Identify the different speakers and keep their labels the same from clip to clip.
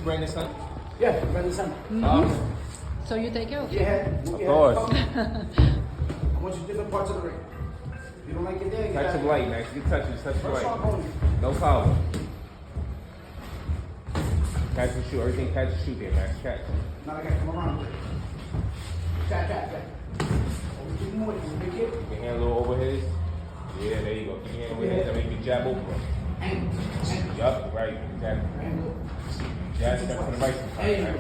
Speaker 1: you bring this son?
Speaker 2: Yeah, brother, son.
Speaker 3: So you take care of it?
Speaker 2: Yeah,
Speaker 1: Of course.
Speaker 2: I want you different parts of the ring. If you don't like it there, you
Speaker 1: Touch him light, Max. You touch him
Speaker 2: First
Speaker 1: light.
Speaker 2: off, hold it.
Speaker 1: No problem. Catch and shoot. Everything catch and shoot there, Max. Catch.
Speaker 2: Now I got to come around. Tap. Oh, keep moving. You make it.
Speaker 1: Keep your hand a little over his. Yeah, there you go. Keep your hand over his. That make you jab over. Yup, right. Exactly. Jab step to the right sometimes, Max.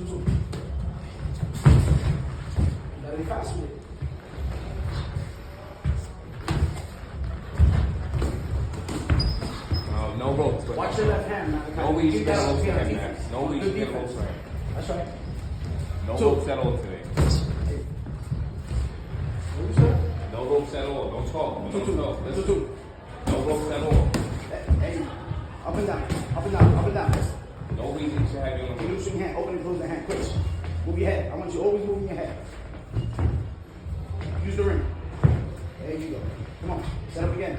Speaker 2: You gotta be fast with it.
Speaker 1: No ropes. But
Speaker 2: Watch your left hand, man.
Speaker 1: no way you
Speaker 2: Keep
Speaker 1: get
Speaker 2: that
Speaker 1: ropes
Speaker 2: up,
Speaker 1: to him,
Speaker 2: keep
Speaker 1: Max.
Speaker 2: it.
Speaker 1: No way you
Speaker 2: Good
Speaker 1: get
Speaker 2: defense.
Speaker 1: ropes to him.
Speaker 2: That's right.
Speaker 1: No
Speaker 2: Two.
Speaker 1: ropes at all today.
Speaker 2: What you say?
Speaker 1: No ropes at all. Don't talk. Don't talk. Listen.
Speaker 2: Two.
Speaker 1: No ropes at all.
Speaker 2: Hey, up and down, up and down, up and down.
Speaker 1: No reason to have you on the
Speaker 2: When you swing your hand, open and close the hand, quick. Move your head. I want you always moving your head. Use the ring. There you go. Come on, set up again.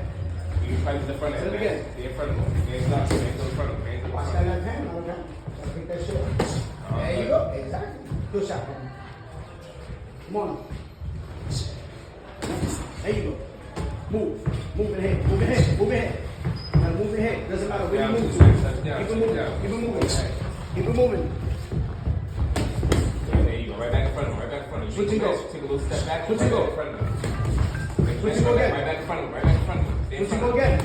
Speaker 1: You fight to the front of
Speaker 2: Set
Speaker 1: him,
Speaker 2: it again.
Speaker 1: man. Stay in front of him. Hands up. Hands in front of him. Hands in
Speaker 2: Watch
Speaker 1: front
Speaker 2: that
Speaker 1: of him.
Speaker 2: left hand, now again. Gotta pick that shit up. There you go. Exactly. Good shot, man. Come on. There you go. Move. Move your head. Move your head. Move your head. Now move your head. Doesn't matter where you move to.
Speaker 1: Touchdown.
Speaker 2: Keep it moving. Keep it moving. Keep it moving.
Speaker 1: Yeah, there you go. Right back in front of him. Right back in front of him.
Speaker 2: Switch and go.
Speaker 1: Take a little step back.
Speaker 2: Switch
Speaker 1: right
Speaker 2: and go.
Speaker 1: back in front of him.
Speaker 2: Switch and go again.
Speaker 1: Right back in front of him. Right back in front of him. Stay in
Speaker 2: Switch and
Speaker 1: front
Speaker 2: go
Speaker 1: of him.
Speaker 2: again.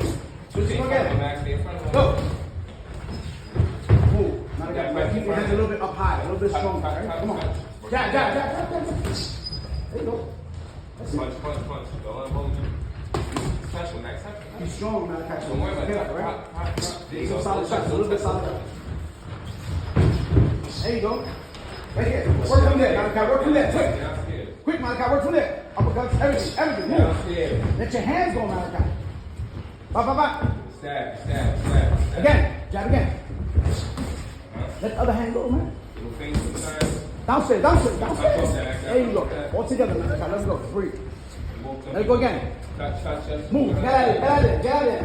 Speaker 2: Switch
Speaker 1: Stay
Speaker 2: and
Speaker 1: in
Speaker 2: go
Speaker 1: front of him,
Speaker 2: again.
Speaker 1: Max. Stay in front of him.
Speaker 2: Go. Move. Now again. Keep your hands a little bit up high, a little bit stronger. Right? Come on. Jab. There you go. That's it.
Speaker 1: Punch. Don't let him hold you. Touch him, Max. Touch him.
Speaker 2: Be strong, man. Catch
Speaker 1: Don't worry about
Speaker 2: it.
Speaker 1: that.
Speaker 2: Right?
Speaker 1: There you
Speaker 2: Some
Speaker 1: go.
Speaker 2: solid shots. A little bit solid shots. There you go. Right here. Work from there. Malachi, work from there. Quick.
Speaker 1: Downstairs.
Speaker 2: Quick, Malachi. Work from there. Uppercuts. Everything. Move.
Speaker 1: Downstairs.
Speaker 2: Let your hands go, Malachi. Ba.
Speaker 1: Stab.
Speaker 2: Again. Jab again. Let the other hand go, man.
Speaker 1: Little finger sometimes.
Speaker 2: Downstairs. There you go. All together, Malachi. Let's go. Breathe. Let it go again.
Speaker 1: Touch.
Speaker 2: Move. Get out of there.